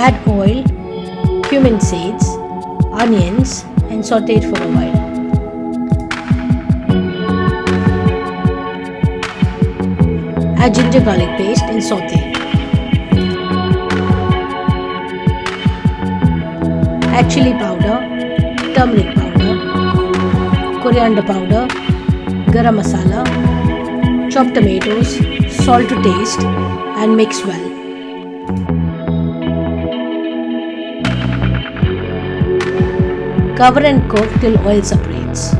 Add oil, cumin seeds, onions and saute it for a while. Add ginger garlic paste and saute. Add chili powder, turmeric powder, coriander powder, garam masala, chopped tomatoes, salt to taste and mix well. Cover and cook till oil separates.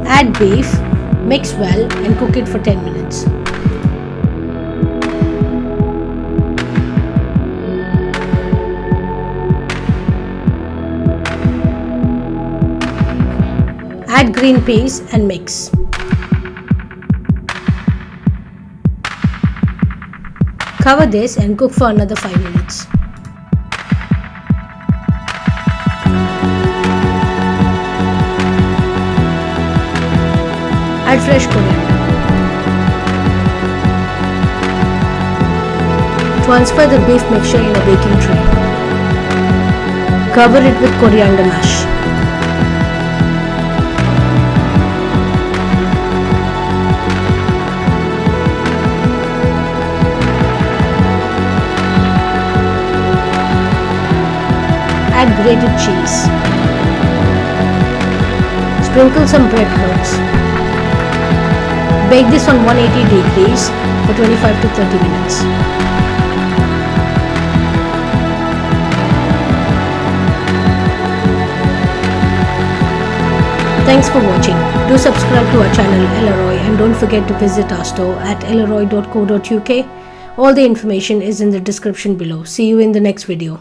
Add beef, mix well and cook it for 10 minutes. Add green peas and mix. Cover this and cook for another 5 minutes. Add fresh coriander. Transfer the beef mixture in a baking tray. Cover it with coriander mash. Add grated cheese. Sprinkle some breadcrumbs. Bake this on 180 degrees for 25 to 30 minutes. Thanks for watching. Do subscribe to our channel Elroy and don't forget to visit our store at elroy.co.uk. All the information is in the description below. See you in the next video.